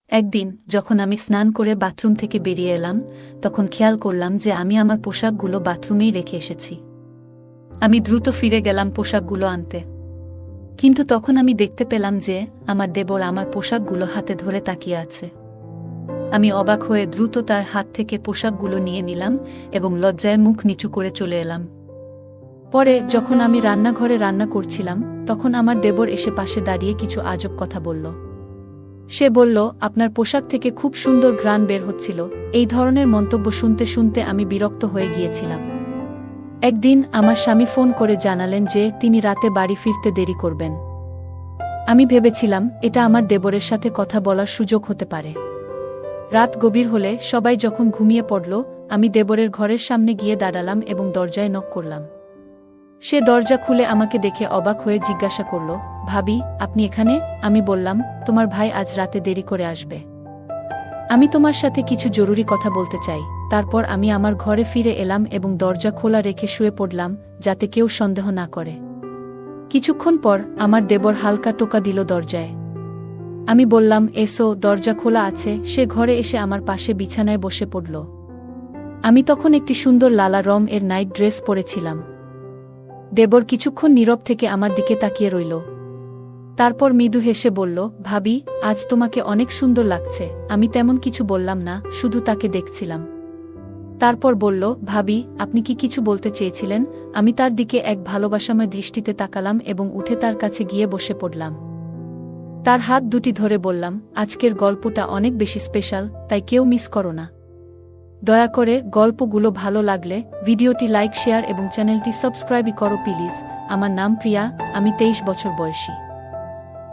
একদিন যখন আমি স্নান করে বাথরুম থেকে বেরিয়ে এলাম, তখন খেয়াল করলাম যে আমি আমার পোশাকগুলো বাথরুমেই রেখে এসেছি। আমি দ্রুত ফিরে গেলাম পোশাকগুলো আনতে, কিন্তু তখন আমি দেখতে পেলাম যে আমার দেবর আমার পোশাকগুলো হাতে ধরে তাকিয়ে আছে। আমি অবাক হয়ে দ্রুত তার হাত থেকে পোশাকগুলো নিয়ে নিলাম এবং লজ্জায় মুখ নিচু করে চলে এলাম। পরে যখন আমি রান্নাঘরে রান্না করছিলাম, তখন আমার দেবর এসে পাশে দাঁড়িয়ে কিছু আজব কথা বলল। সে বলল, আপনার পোশাক থেকে খুব সুন্দর ঘ্রাণ বের হচ্ছিল। এই ধরনের মন্তব্য শুনতে শুনতে আমি বিরক্ত হয়ে গিয়েছিলাম। একদিন আমার স্বামী ফোন করে জানালেন যে তিনি রাতে বাড়ি ফিরতে দেরি করবেন। আমি ভেবেছিলাম এটা আমার দেবরের সাথে কথা বলার সুযোগ হতে পারে। রাত গভীর হলে সবাই যখন ঘুমিয়ে পড়ল, আমি দেবরের ঘরের সামনে গিয়ে দাঁড়ালাম এবং দরজায় নক করলাম। সে দরজা খুলে আমাকে দেখে অবাক হয়ে জিজ্ঞাসা করল, ভাবি, আপনি এখানে? আমি বললাম, তোমার ভাই আজ রাতে দেরি করে আসবে। আমি তোমার সাথে কিছু জরুরি কথা বলতে চাই। তারপর আমি আমার ঘরে ফিরে এলাম এবং দরজা খোলা রেখে শুয়ে পড়লাম, যাতে কেউ সন্দেহ না করে। কিছুক্ষণ পর আমার দেবর হালকা টোকা দিল দরজায়। আমি বললাম, এসো, দরজা খোলা আছে। সে ঘরে এসে আমার পাশে বিছানায় বসে পড়ল। আমি তখন একটি সুন্দর লালা এর নাইট ড্রেস পরেছিলাম। দেবর কিছুক্ষণ নীরব থেকে আমার দিকে তাকিয়ে রইল। তারপর মৃদু হেসে বলল, ভাবি, আজ তোমাকে অনেক সুন্দর লাগছে। আমি তেমন কিছু বললাম না, শুধু তাকে দেখছিলাম। তারপর বলল, ভাবি, আপনি কি কিছু বলতে চেয়েছিলেন? আমি তার দিকে এক ভালোবাসাময় দৃষ্টিতে তাকালাম এবং উঠে তার কাছে গিয়ে বসে পড়লাম। তার হাত দুটি ধরে বললাম, আজকের গল্পটা অনেক বেশি স্পেশাল, তাই কেউ মিস করো না। দয়া করে গল্পগুলো ভালো লাগলে ভিডিওটি লাইক, শেয়ার এবং চ্যানেলটি সাবস্ক্রাইব করো প্লিজ। আমার নাম প্রিয়া, আমি 23 বছর বয়সী।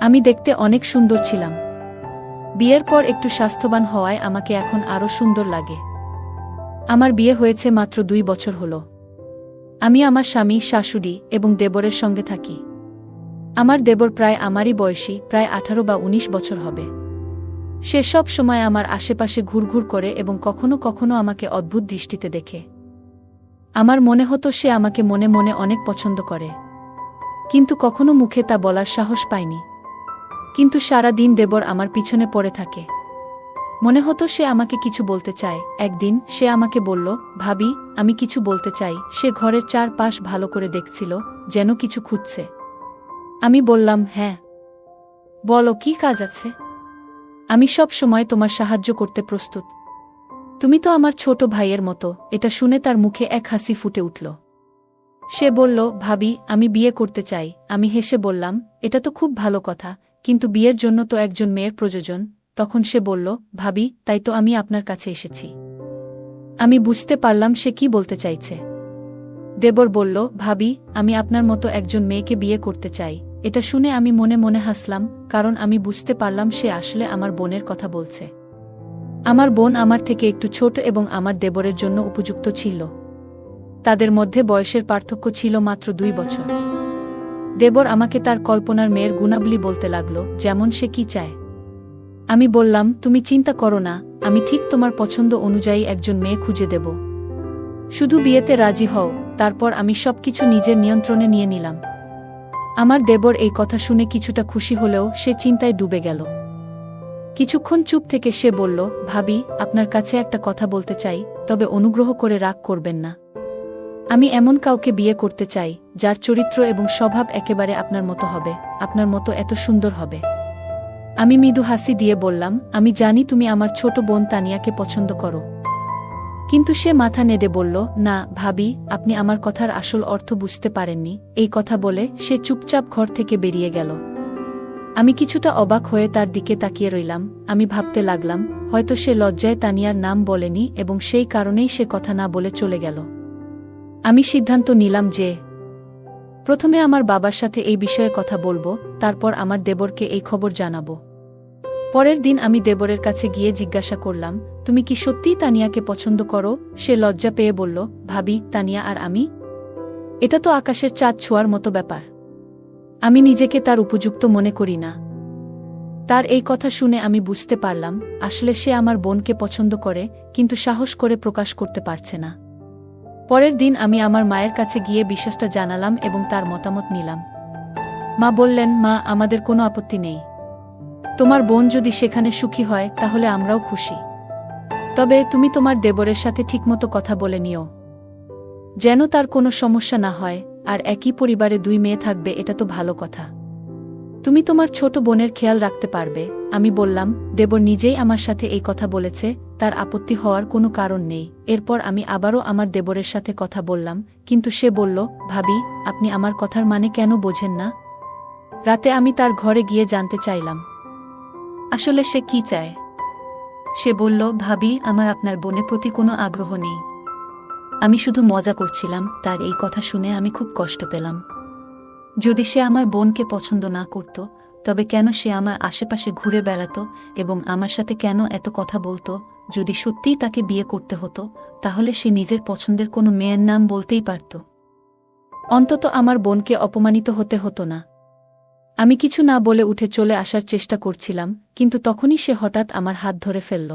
আমি দেখতে অনেক সুন্দর ছিলাম। বিয়ের পর একটু স্বাস্থ্যবান হওয়ায় আমাকে এখন আরও সুন্দর লাগে। আমার বিয়ে হয়েছে মাত্র 2 বছর হলো। আমি আমার স্বামী, শাশুড়ি এবং দেবরের সঙ্গে থাকি। আমার দেবর প্রায় আমারই বয়সী, প্রায় 18 বা 19 বছর হবে। সে সব সময় আমার আশেপাশে ঘুরঘুর করে এবং কখনো কখনো আমাকে অদ্ভুত দৃষ্টিতে দেখে। আমার মনে হতো সে আমাকে মনে মনে অনেক পছন্দ করে, কিন্তু কখনো মুখে তা বলার সাহস পায়নি। কিন্তু সারা দিন দেবর আমার পিছনে পড়ে থাকে। মনে হতো সে আমাকে কিছু বলতে চায়। একদিন সে আমাকে বলল, ভাবি, আমি কিছু বলতে চাই। সে ঘরের চারপাশ ভালো করে দেখছিল, যেন কিছু খুঁজছে। আমি বললাম, হ্যাঁ, বলো, কি কাজ আছে? আমি সব সময় তোমার সাহায্য করতে প্রস্তুত। তুমি তো আমার ছোট ভাইয়ের মতো। এটা শুনে তার মুখে এক হাসি ফুটে উঠল। সে বলল, ভাবি, আমি বিয়ে করতে চাই। আমি হেসে বললাম, এটা তো খুব ভালো কথা, কিন্তু বিয়ের জন্য তো একজন মেয়ের প্রয়োজন। তখন সে বলল, ভাবি, তাই তো আমি আপনার কাছে এসেছি। আমি বুঝতে পারলাম সে কি বলতে চাইছে। দেবর বলল, ভাবি, আমি আপনার মতো একজন মেয়েকে বিয়ে করতে চাই। এটা শুনে আমি মনে মনে হাসলাম, কারণ আমি বুঝতে পারলাম সে আসলে আমার বোনের কথা বলছে। আমার বোন আমার থেকে একটু ছোট এবং আমার দেবরের জন্য উপযুক্ত ছিল। তাদের মধ্যে বয়সের পার্থক্য ছিল মাত্র 2 বছর। দেবর আমাকে তার কল্পনার মেয়ের গুণাবলী বলতে লাগল, যেমন সে কি চায়। আমি বললাম, তুমি চিন্তা করো না, আমি ঠিক তোমার পছন্দ অনুযায়ী একজন মেয়ে খুঁজে দেব। শুধু বিয়েতে রাজি হও। তারপর আমি সবকিছু নিজের নিয়ন্ত্রণে নিয়ে নিলাম। আমার দেবর এই কথা শুনে কিছুটা খুশি হলেও সে চিন্তায় ডুবে গেল। কিছুক্ষণ চুপ থেকে সে বলল, ভাবি, আপনার কাছে একটা কথা বলতে চাই, তবে অনুগ্রহ করে রাগ করবেন না। আমি এমন কাউকে বিয়ে করতে চাই, যার চরিত্র এবং স্বভাব একেবারে আপনার মতো হবে, আপনার মতো এত সুন্দর হবে। আমি মৃদু হাসি দিয়ে বললাম, আমি জানি তুমি আমার ছোট বোন তানিয়াকে পছন্দ করো। কিন্তু সে মাথা নেড়ে বলল, না ভাবি, আপনি আমার কথার আসল অর্থ বুঝতে পারেননি। এই কথা বলে সে চুপচাপ ঘর থেকে বেরিয়ে গেল। আমি কিছুটা অবাক হয়ে তার দিকে তাকিয়ে রইলাম। আমি ভাবতে লাগলাম, হয়তো সে লজ্জায় তানিয়ার নাম বলেনি এবং সেই কারণেই সে কথা না বলে চলে গেল। আমি সিদ্ধান্ত নিলাম যে প্রথমে আমার বাবার সাথে এই বিষয়ে কথা বলবো, তারপর আমার দেবরকে এই খবর জানাবো। পরের দিন আমি দেবরের কাছে গিয়ে জিজ্ঞাসা করলাম, তুমি কি সত্যিই তানিয়াকে পছন্দ করো? সে লজ্জা পেয়ে বলল, ভাবি, তানিয়া আর আমি, এটা তো আকাশের চাঁদ ছোঁয়ার মতো ব্যাপার। আমি নিজেকে তার উপযুক্ত মনে করি না। তার এই কথা শুনে আমি বুঝতে পারলাম, আসলে সে আমার বোনকে পছন্দ করে, কিন্তু সাহস করে প্রকাশ করতে পারছে না। পরের দিন আমি আমার মায়ের কাছে গিয়ে বিশ্বাসটা জানালাম এবং তার মতামত নিলাম। মা বললেন, মা, আমাদের কোনো আপত্তি নেই। তোমার বোন যদি সেখানে সুখী হয় তাহলে আমরাও খুশি। তবে তুমি তোমার দেবরের সাথে ঠিকমতো কথা বলে নিও, যেন তার কোনো সমস্যা না হয়। আর একই পরিবারে 2 মেয়ে থাকবে, এটা তো ভালো কথা। তুমি তোমার ছোট বোনের খেয়াল রাখতে পারবে। আমি বললাম, দেবর নিজেই আমার সাথে এই কথা বলেছে, তার আপত্তি হওয়ার কোনো কারণ নেই। এরপর আমি আবারও আমার দেবরের সাথে কথা বললাম, কিন্তু সে বলল, ভাবি, আপনি আমার কথার মানে কেন বোঝেন না? রাতে আমি তার ঘরে গিয়ে জানতে চাইলাম আসলে সে কি চায়। সে বলল, ভাবি, আমার আপনার বোনের প্রতি কোনো আগ্রহ নেই। আমি শুধু মজা করছিলাম। তার এই কথা শুনে আমি খুব কষ্ট পেলাম। যদি সে আমার বোনকে পছন্দ না করত, তবে কেন সে আমার আশেপাশে ঘুরে বেড়াত এবং আমার সাথে কেন এত কথা বলতো? যদি সত্যিই তাকে বিয়ে করতে হতো, তাহলে সে নিজের পছন্দের কোনো মেয়ের নাম বলতেই পারত। অন্তত আমার বোনকে অপমানিত হতে হতো না। আমি কিছু না বলে উঠে চলে আসার চেষ্টা করছিলাম, কিন্তু তখনই সে হঠাৎ আমার হাত ধরে ফেলল।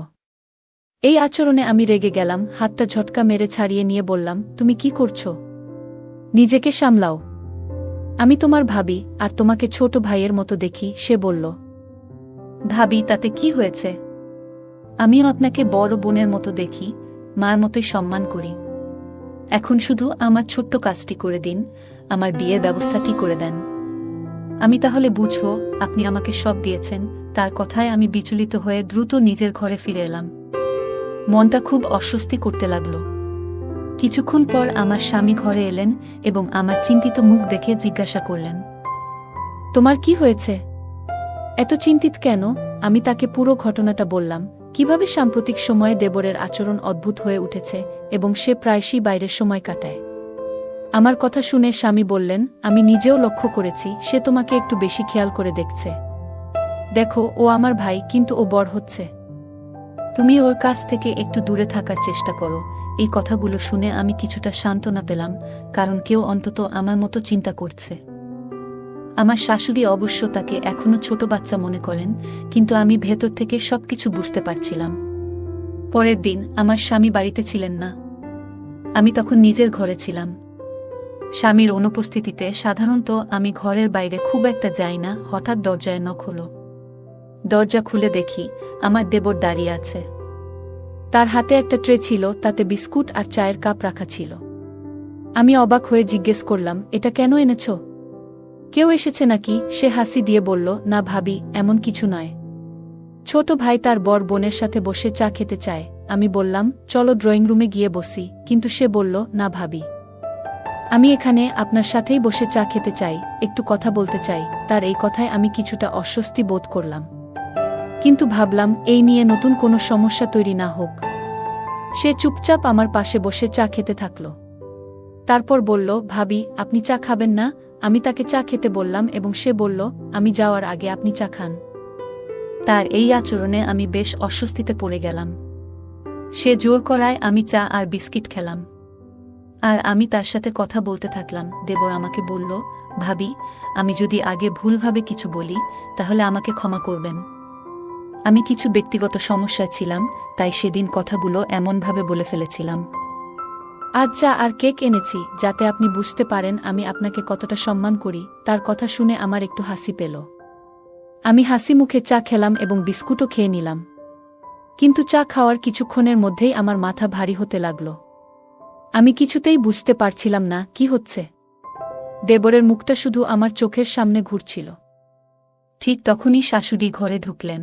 এই আচরণে আমি রেগে গেলাম। হাতটা ঝটকা মেরে ছাড়িয়ে নিয়ে বললাম, তুমি কি করছো? নিজেকে সামলাও। আমি তোমার ভাবি, আর তোমাকে ছোট ভাইয়ের মতো দেখি। সে বলল, ভাবি, তাতে কি হয়েছে? আমিও আপনাকে বড় বোনের মতো দেখি, মার মতোই সম্মান করি। এখন শুধু আমার ছোট্ট কাজটি করে দিন, আমার বিয়ের ব্যবস্থাটি করে দেন। আমি তাহলে বুঝব আপনি আমাকে সব দিয়েছেন। তার কথায় আমি বিচলিত হয়ে দ্রুত নিজের ঘরে ফিরে এলাম। মনটা খুব অস্বস্তি করতে লাগল। কিছুক্ষণ পর আমার স্বামী ঘরে এলেন এবং আমার চিন্তিত মুখ দেখে জিজ্ঞাসা করলেন, তোমার কি হয়েছে? এত চিন্তিত কেন? আমি তাকে পুরো ঘটনাটা বললাম, কিভাবে সাম্প্রতিক সময়ে দেবরের আচরণ অদ্ভুত হয়ে উঠেছে এবং সে প্রায়শই বাইরের সময় কাটায়। আমার কথা শুনে স্বামী বললেন, আমি নিজেও লক্ষ্য করেছি, সে তোমাকে একটু বেশি খেয়াল করে দেখছে। দেখো, ও আমার ভাই, কিন্তু ও বড় হচ্ছে। তুমি ওর কাছ থেকে একটু দূরে থাকার চেষ্টা করো। এই কথাগুলো শুনে আমি কিছুটা সান্ত্বনা পেলাম, কারণ কেউ অন্তত আমার মতো চিন্তা করছে। আমার শাশুড়ি অবশ্য তাকে এখনো ছোট বাচ্চা মনে করেন, কিন্তু আমি ভেতর থেকে সবকিছু বুঝতে পারছিলাম। পরের দিন আমার স্বামী বাড়িতে ছিলেন না। আমি তখন নিজের ঘরে ছিলাম। স্বামীর অনুপস্থিতিতে সাধারণত আমি ঘরের বাইরে খুব একটা যাই না। হঠাৎ দরজায় নখ হলো। দরজা খুলে দেখি আমার দেবর দাঁড়িয়ে আছে। তার হাতে একটা ট্রে ছিল, তাতে বিস্কুট আর চায়ের কাপ রাখা ছিল। আমি অবাক হয়ে জিজ্ঞেস করলাম, এটা কেন এনেছ? কেউ এসেছে নাকি? সে হাসি দিয়ে বলল, না ভাবি, এমন কিছু নয়। ছোট ভাই তার বড় বোনের সাথে বসে চা খেতে চায়। আমি বললাম, চলো ড্রয়িং রুমে গিয়ে বসি, কিন্তু সে বলল, না ভাবি, আমি এখানে আপনার সাথেই বসে চা খেতে চাই, একটু কথা বলতে চাই। তার এই কথায় আমি কিছুটা অস্বস্তি বোধ করলাম, কিন্তু ভাবলাম এই নিয়ে নতুন কোনো সমস্যা তৈরি না হোক। সে চুপচাপ আমার পাশে বসে চা খেতে থাকল। তারপর বলল, ভাবি, আপনি চা খাবেন না? আমি তাকে চা খেতে বললাম এবং সে বলল, আমি যাওয়ার আগে আপনি চা খান। তার এই আচরণে আমি বেশ অস্বস্তিতে পড়ে গেলাম। সে জোর করায় আমি চা আর বিস্কিট খেলাম, আর আমি তার সাথে কথা বলতে থাকলাম। দেবর আমাকে বলল, ভাবি, আমি যদি আগে ভুলভাবে কিছু বলি, তাহলে আমাকে ক্ষমা করবেন। আমি কিছু ব্যক্তিগত সমস্যায় ছিলাম, তাই সেদিন কথাগুলো এমনভাবে বলে ফেলেছিলাম। আজ চা আর কেক এনেছি, যাতে আপনি বুঝতে পারেন আমি আপনাকে কতটা সম্মান করি। তার কথা শুনে আমার একটু হাসি পেল। আমি হাসি মুখে চা খেলাম এবং বিস্কুটও খেয়ে নিলাম। কিন্তু চা খাওয়ার কিছুক্ষণের মধ্যেই আমার মাথা ভারী হতে লাগল। আমি কিছুতেই বুঝতে পারছিলাম না কি হচ্ছে। দেবরের মুখটা শুধু আমার চোখের সামনে ঘুরছিল। ঠিক তখনই শাশুড়ি ঘরে ঢুকলেন।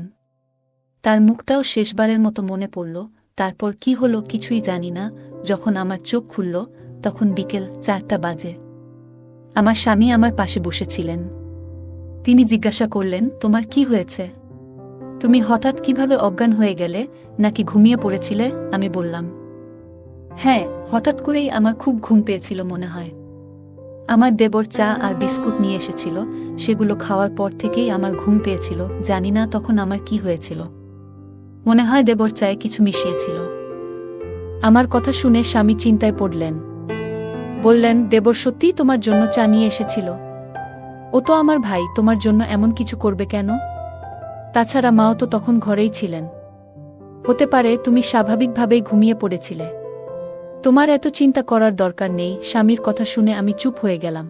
তার মুখটাও শেষবারের মতো মনে পড়ল। তারপর কি হলো কিছুই জানি না। যখন আমার চোখ খুলল, তখন বিকেল 4টা বাজে। আমার স্বামী আমার পাশে বসেছিলেন। তিনি জিজ্ঞাসা করলেন, তোমার কি হয়েছে? তুমি হঠাৎ কিভাবে অজ্ঞান হয়ে গেলে? নাকি ঘুমিয়ে পড়েছিলে? আমি বললাম, হ্যাঁ, হঠাৎ করেই আমার খুব ঘুম পেয়েছিল মনে হয়। আমার দেবর চা আর বিস্কুট নিয়ে এসেছিল, সেগুলো খাওয়ার পর থেকেই আমার ঘুম পেয়েছিল। জানি না তখন আমার কি হয়েছিল। মনে হয় দেবর চায়ে কিছু মিশিয়েছিল। আমার কথা শুনে স্বামী চিন্তায় পড়লেন। বললেন, দেবর সত্যিই তোমার জন্য চা নিয়ে এসেছিল? ও তো আমার ভাই, তোমার জন্য এমন কিছু করবে কেন? তাছাড়া মাও তো তখন ঘরেই ছিলেন। হতে পারে তুমি স্বাভাবিকভাবেই ঘুমিয়ে পড়েছিলে। তোমার এত চিন্তা করার দরকার নেই। স্বামীর কথা শুনে আমি চুপ হয়ে গেলাম।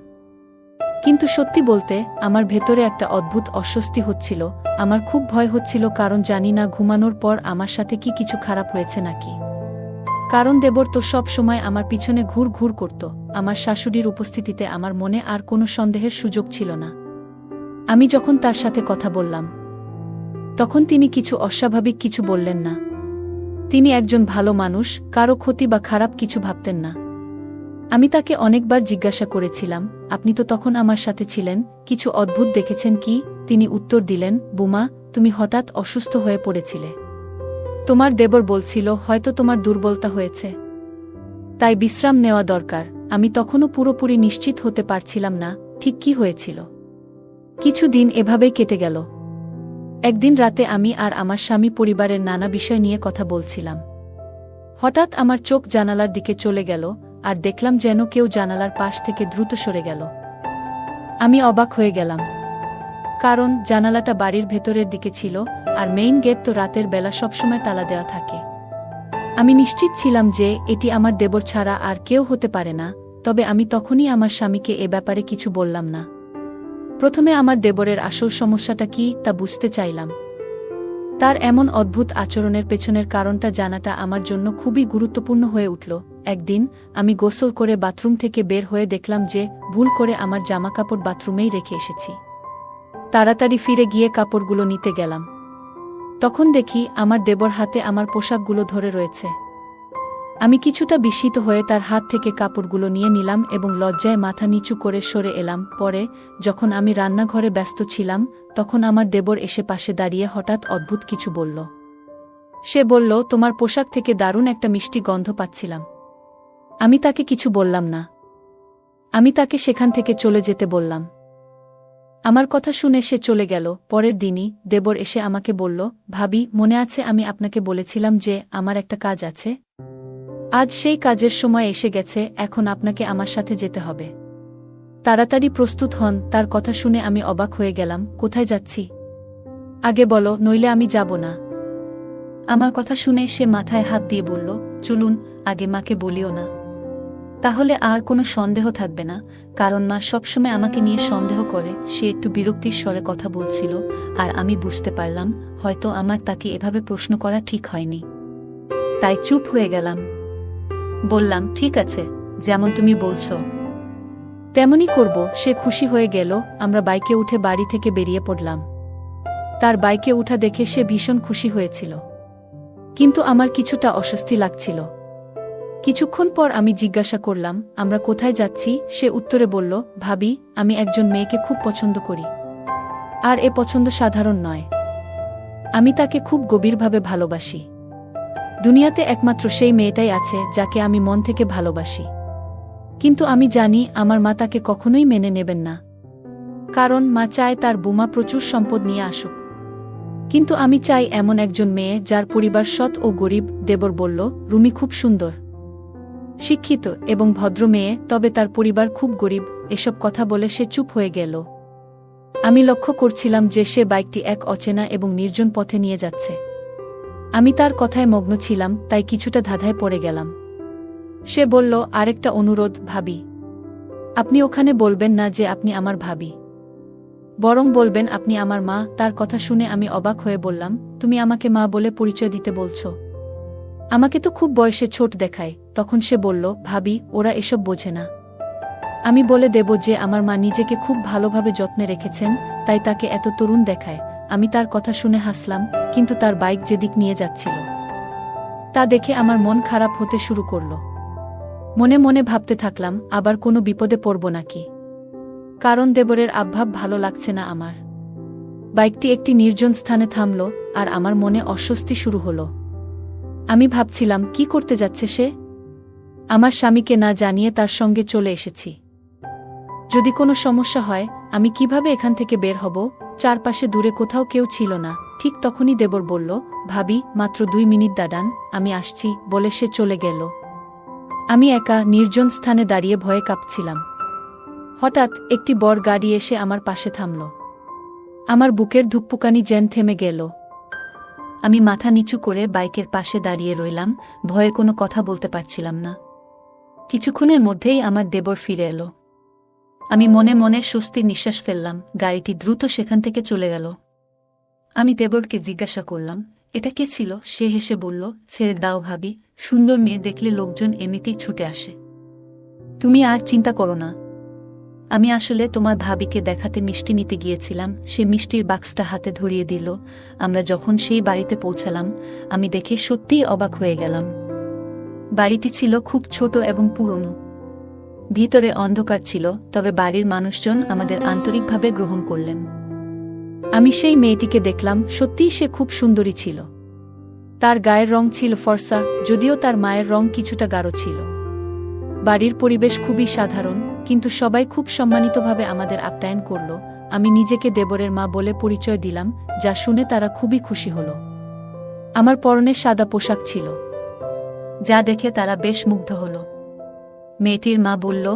কিন্তু সত্যি বলতে আমার ভেতরে একটা অদ্ভুত অস্বস্তি হচ্ছিল। আমার খুব ভয় হচ্ছিল, কারণ জানি না ঘুমানোর পর আমার সাথে কি কিছু খারাপ হয়েছে নাকি। কারণ দেবর তো সব সময় আমার পিছনে ঘুর ঘুর করত। আমার শাশুড়ির উপস্থিতিতে আমার মনে আর কোনো সন্দেহের সুযোগ ছিল না। আমি যখন তার সাথে কথা বললাম, তখন তিনি কিছু অস্বাভাবিক কিছু বললেন না। তিনি একজন ভালো মানুষ, কারো ক্ষতি বা খারাপ কিছু ভাবতেন না। আমি তাকে অনেকবার জিজ্ঞাসা করেছিলাম, আপনি তো তখন আমার সাথে ছিলেন, কিছু অদ্ভুত দেখেছেন কি? তিনি উত্তর দিলেন, বুমা, তুমি হঠাৎ অসুস্থ হয়ে পড়েছিলে। তোমার দেবর বলছিল হয়তো তোমার দুর্বলতা হয়েছে, তাই বিশ্রাম নেওয়া দরকার। আমি তখনও পুরোপুরি নিশ্চিত হতে পারছিলাম না ঠিক কি হয়েছিল। কিছু দিন এভাবেই কেটে গেল। একদিন রাতে আমি আর আমার স্বামী পরিবারের নানা বিষয় নিয়ে কথা বলছিলাম। হঠাৎ আমার চোখ জানালার দিকে চলে গেল, আর দেখলাম যেন কেউ জানালার পাশ থেকে দ্রুত সরে গেল। আমি অবাক হয়ে গেলাম, কারণ জানালাটা বাড়ির ভেতরের দিকে ছিল, আর মেইন গেট তো রাতের বেলা সবসময় তালা দেওয়া থাকে। আমি নিশ্চিত ছিলাম যে এটি আমার দেবর ছাড়া আর কেউ হতে পারে না, তবে আমি তখনই আমার স্বামীকে এ ব্যাপারে কিছু বললাম না। প্রথমে আমার দেবরের আসল সমস্যাটা কি তা বুঝতে চাইলাম। তার এমন অদ্ভুত আচরণের পেছনের কারণটা জানাটা আমার জন্য খুবই গুরুত্বপূর্ণ হয়ে উঠল। একদিন আমি গোসল করে বাথরুম থেকে বের হয়ে দেখলাম যে ভুল করে আমার জামাকাপড় বাথরুমেই রেখে এসেছি। তাড়াতাড়ি ফিরে গিয়ে কাপড়গুলো নিতে গেলাম। তখন দেখি আমার দেবর হাতে আমার পোশাকগুলো ধরে রয়েছে। আমি কিছুটা বিস্মিত হয়ে তার হাত থেকে কাপড়গুলো নিয়ে নিলাম এবং লজ্জায় মাথা নিচু করে সরে এলাম। পরে যখন আমি রান্নাঘরে ব্যস্ত ছিলাম, তখন আমার দেবর এসে পাশে দাঁড়িয়ে হঠাৎ অদ্ভুত কিছু বলল। সে বলল, তোমার পোশাক থেকে দারুণ একটা মিষ্টি গন্ধ পাচ্ছিলাম। আমি তাকে কিছু বললাম না। আমি তাকে সেখান থেকে চলে যেতে বললাম। আমার কথা শুনে সে চলে গেল। পরের দিনই দেবর এসে আমাকে বলল, ভাবি, মনে আছে আমি আপনাকে বলেছিলাম যে আমার একটা কাজ আছে? আজ সেই কাজের সময় এসে গেছে, এখন আপনাকে আমার সাথে যেতে হবে। তাড়াতাড়ি প্রস্তুত হন। তার কথা শুনে আমি অবাক হয়ে গেলাম। কোথায় যাচ্ছি? আগে বলো, নইলে আমি যাব না। আমার কথা শুনে সে মাথায় হাত দিয়ে বলল, চলুন, আগে মাকে বলিও না, তাহলে আর কোনো সন্দেহ থাকবে না, কারণ মা সবসময় আমাকে নিয়ে সন্দেহ করে। সে একটু বিরক্তির স্বরে কথা বলছিল, আর আমি বুঝতে পারলাম হয়তো আমার তাকে এভাবে প্রশ্ন করা ঠিক হয়নি। তাই চুপ হয়ে গেলাম। বললাম, ঠিক আছে, যেমন তুমি বলছো তেমনই করব। সে খুশি হয়ে গেল। আমরা বাইকে উঠে বাড়ি থেকে বেরিয়ে পড়লাম। তার বাইকে উঠা দেখে সে ভীষণ খুশি হয়েছিল, কিন্তু আমার কিছুটা অস্বস্তি লাগছিল। কিছুক্ষণ পর আমি জিজ্ঞাসা করলাম, আমরা কোথায় যাচ্ছি? সে উত্তরে বলল, ভাবি, আমি একজন মেয়েকে খুব পছন্দ করি, আর এ পছন্দ সাধারণ নয়। আমি তাকে খুব গভীরভাবে ভালোবাসি। দুনিয়াতে একমাত্র সেই মেয়েটাই আছে যাকে আমি মন থেকে ভালোবাসি। কিন্তু আমি জানি আমার মা তাকে কখনোই মেনে নেবেন না, কারণ মা চায় তার বুমা প্রচুর সম্পদ নিয়ে আসুক। কিন্তু আমি চাই এমন একজন মেয়ে যার পরিবার সৎ ও গরিব। দেবর বলল, রুমি খুব সুন্দর, শিক্ষিত এবং ভদ্র মেয়ে, তবে তার পরিবার খুব গরিব। এসব কথা বলে সে চুপ হয়ে গেল। আমি লক্ষ্য করছিলাম যে সে বাইকটি এক অচেনা এবং নির্জন পথে নিয়ে যাচ্ছে। আমি তার কথায় মগ্ন ছিলাম, তাই কিছুটা ধাঁধায় পড়ে গেলাম। সে বলল, আরেকটা অনুরোধ ভাবি, আপনি ওখানে বলবেন না যে আপনি আমার ভাবি, বরং বলবেন আপনি আমার মা। তার কথা শুনে আমি অবাক হয়ে বললাম, তুমি আমাকে মা বলে পরিচয় দিতে বলছো? আমাকে তো খুব বয়সে ছোট দেখায়। তখন সে বলল, ভাবি, ওরা এসব বোঝে না। আমি বলে দেব যে আমার মা নিজেকে খুব ভালোভাবে যত্নে রেখেছেন, তাই তাকে এত তরুণ দেখায়। আমি তার কথা শুনে হাসলাম, কিন্তু তার বাইক যেদিক নিয়ে যাচ্ছিল তা দেখে আমার মন খারাপ হতে শুরু করল। মনে মনে ভাবতে থাকলাম, আবার কোনো বিপদে পড়ব নাকি, কারণ দেবরের আবভাব ভালো লাগছে না আমার। বাইকটি একটি নির্জন স্থানে থামল, আর আমার মনে অস্বস্তি শুরু হলো। আমি ভাবছিলাম, কি করতে যাচ্ছে সে? আমার স্বামীকে না জানিয়ে তার সঙ্গে চলে এসেছি। যদি কোনো সমস্যা হয়, আমি কিভাবে এখান থেকে বের হব? চারপাশে দূরে কোথাও কেউ ছিল না। ঠিক তখনই দেবর বলল, ভাবি, মাত্র 2 মিনিট দাঁড়ান, আমি আসছি, বলে সে চলে গেল। আমি একা নির্জন স্থানে দাঁড়িয়ে ভয়ে কাঁপছিলাম। হঠাৎ একটি বড় গাড়ি এসে আমার পাশে থামল। আমার বুকের ধুকপুকানি যেন থেমে গেল। আমি মাথা নিচু করে বাইকের পাশে দাঁড়িয়ে রইলাম, ভয়ে কোনো কথা বলতে পারছিলাম না। কিছুক্ষণের মধ্যেই আমার দেবর ফিরে এলো। আমি মনে মনে স্বস্তির নিঃশ্বাস ফেললাম। গাড়িটি দ্রুত সেখান থেকে চলে গেল। আমি দেবরকে জিজ্ঞাসা করলাম, এটা কে ছিল? সে হেসে বলল, ছেড়ে দাও ভাবি, সুন্দর মেয়ে দেখলে লোকজন এমনিতেই ছুটে আসে। তুমি আর চিন্তা করো না। আমি আসলে তোমার ভাবিকে দেখাতে মিষ্টি নিতে গিয়েছিলাম। সে মিষ্টির বাক্সটা হাতে ধরিয়ে দিল। আমরা যখন সেই বাড়িতে পৌঁছালাম, আমি দেখে সত্যিই অবাক হয়ে গেলাম। বাড়িটি ছিল খুব ছোট এবং পুরনো। ভিতরে অন্ধকার ছিল, তবে বাড়ির মানুষজন আমাদের আন্তরিকভাবে গ্রহণ করলেন। আমি সেই মেয়েটিকে দেখলাম। সত্যিই সে খুব সুন্দরী ছিল। তার গায়ের রং ছিল ফর্সা, যদিও তার মায়ের রং কিছুটা গাঢ় ছিল। বাড়ির পরিবেশ খুবই সাধারণ, কিন্তু সবাই খুব সম্মানিতভাবে আমাদের আপ্যায়ন করল। আমি নিজেকে দেবরের মা বলে পরিচয় দিলাম, যা শুনে তারা খুবই খুশি হল। আমার পরনে সাদা পোশাক ছিল, যা দেখে তারা বেশ মুগ্ধ হল। মেয়েটির মা বলল,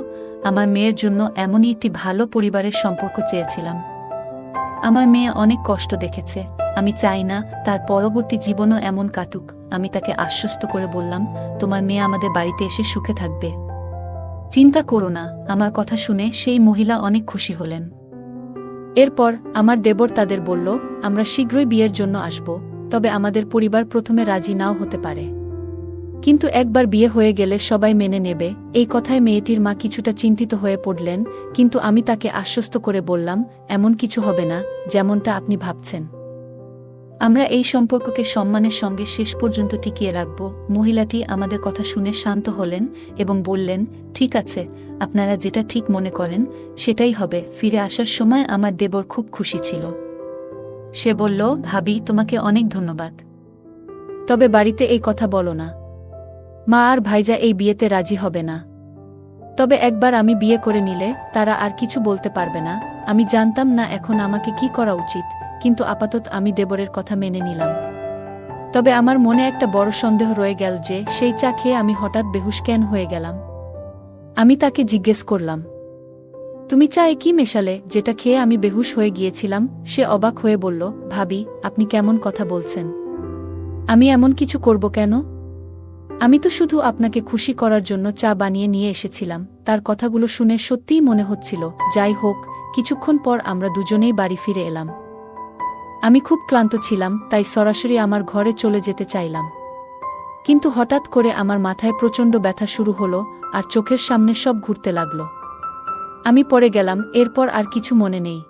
আমার মেয়ের জন্য এমনই একটি ভালো পরিবারের সম্পর্ক চেয়েছিলাম। আমার মেয়ে অনেক কষ্ট দেখেছে। আমি চাই না তার পরবর্তী জীবনও এমন কাটুক। আমি তাকে আশ্বস্ত করে বললাম, তোমার মেয়ে আমাদের বাড়িতে এসে সুখে থাকবে। চিন্তা করো না। আমার কথা শুনে সেই মহিলা অনেক খুশি হলেন। এরপর আমার দেবর তাদের বলল, আমরা শীঘ্রই বিয়ের জন্য আসব, তবে আমাদের পরিবার প্রথমে রাজি নাও হতে পারে। কিন্তু একবার বিয়ে হয়ে গেলে সবাই মেনে নেবে। এই কথায় মেয়েটির মা কিছুটা চিন্তিত হয়ে পড়লেন, কিন্তু আমি তাকে আশ্বস্ত করে বললাম, এমন কিছু হবে না যেমনটা আপনি ভাবছেন। আমরা এই সম্পর্ককে সম্মানের সঙ্গে শেষ পর্যন্ত টিকিয়ে রাখব। মহিলাটি আমাদের কথা শুনে শান্ত হলেন এবং বললেন, ঠিক আছে, আপনারা যেটা ঠিক মনে করেন সেটাই হবে। ফিরে আসার সময় আমার দেবর খুব খুশি ছিল। সে বলল, ভাবি, তোমাকে অনেক ধন্যবাদ। তবে বাড়িতে এই কথা বলো না। মা আর ভাইজা এই বিয়েতে রাজি হবে না। তবে একবার আমি বিয়ে করে নিলে তারা আর কিছু বলতে পারবে না। আমি জানতাম না এখন আমাকে কি করা উচিত, কিন্তু আপাতত আমি দেবরের কথা মেনে নিলাম। তবে আমার মনে একটা বড় সন্দেহ রয়ে গেল যে সেই চা খেয়ে আমি হঠাৎ বেহুশ কেন হয়ে গেলাম। আমি তাকে জিজ্ঞেস করলাম, তুমি চায়ে কি মেশালে যেটা খেয়ে আমি বেহুশ হয়ে গিয়েছিলাম? সে অবাক হয়ে বলল, ভাবি, আপনি কেমন কথা বলছেন? আমি এমন কিছু করব কেন? আমি তো শুধু আপনাকে খুশি করার জন্য চা বানিয়ে নিয়ে এসেছিলাম। তার কথাগুলো শুনে সত্যিই মনে হচ্ছিল। যাই হোক, কিছুক্ষণ পর আমরা দুজনেই বাড়ি ফিরে এলাম। আমি খুব ক্লান্ত ছিলাম, তাই সরাসরি আমার ঘরে চলে যেতে চাইলাম। কিন্তু হঠাৎ করে আমার মাথায় প্রচণ্ড ব্যথা শুরু হলো, আর চোখের সামনে সব ঘুরতে লাগল। আমি পড়ে গেলাম। এরপর আর কিছু মনে নেই।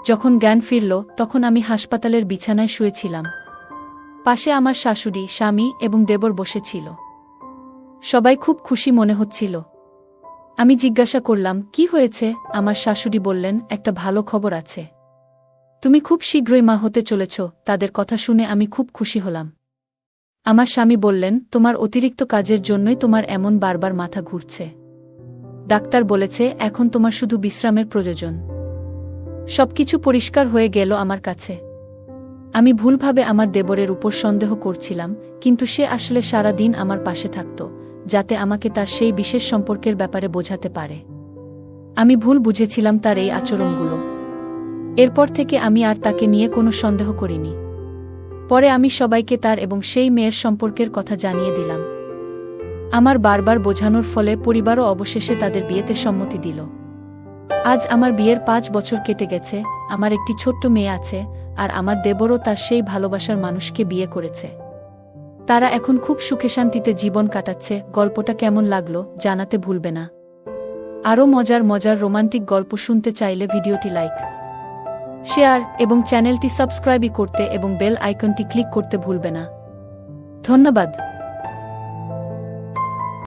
যখন জ্ঞান ফিরল, তখন আমি হাসপাতালের বিছানায় শুয়েছিলাম। পাশে আমার শাশুড়ি, স্বামী এবং দেবর বসেছিল। সবাই খুব খুশি মনে হচ্ছিল। আমি জিজ্ঞাসা করলাম, কি হয়েছে? আমার শাশুড়ি বললেন, একটা ভালো খবর আছে। তুমি খুব শীঘ্রই মা হতে চলেছ। তাদের কথা শুনে আমি খুব খুশি হলাম। আমার স্বামী বললেন, তোমার অতিরিক্ত কাজের জন্যই তোমার এমন বারবার মাথা ঘুরছে। ডাক্তার বলেছে এখন তোমার শুধু বিশ্রামের প্রয়োজন। সবকিছু পরিষ্কার হয়ে গেল আমার কাছে। আমি ভুলভাবে আমার দেবরের উপর সন্দেহ করছিলাম, কিন্তু সে আসলে সারা দিন আমার পাশে থাকত, যাতে আমাকে তার সেই বিশেষ সম্পর্কের ব্যাপারে বোঝাতে পারে। আমি ভুল বুঝেছিলাম তার এই আচরণগুলো। এরপর থেকে আমি আর তাকে নিয়ে কোনো সন্দেহ করিনি। পরে আমি সবাইকে তার এবং সেই মেয়ের সম্পর্কের কথা জানিয়ে দিলাম। আমার বারবার বোঝানোর ফলে পরিবারও অবশেষে তাদের বিয়েতে সম্মতি দিল। আজ আমার বিয়ের 5 বছর কেটে গেছে। আমার একটি ছোট্ট মেয়ে আছে, আর আমার দেবরও তার সেই ভালোবাসার মানুষকে বিয়ে করেছে। তারা এখন খুব সুখে শান্তিতে জীবন কাটাচ্ছে। গল্পটা কেমন লাগলো জানাতে ভুলবে না। আরও মজার মজার রোমান্টিক গল্প শুনতে চাইলে ভিডিওটি লাইক, শেয়ার এবং চ্যানেলটি সাবস্ক্রাইব করতে এবং বেল আইকনটি ক্লিক করতে ভুলবে না। ধন্যবাদ।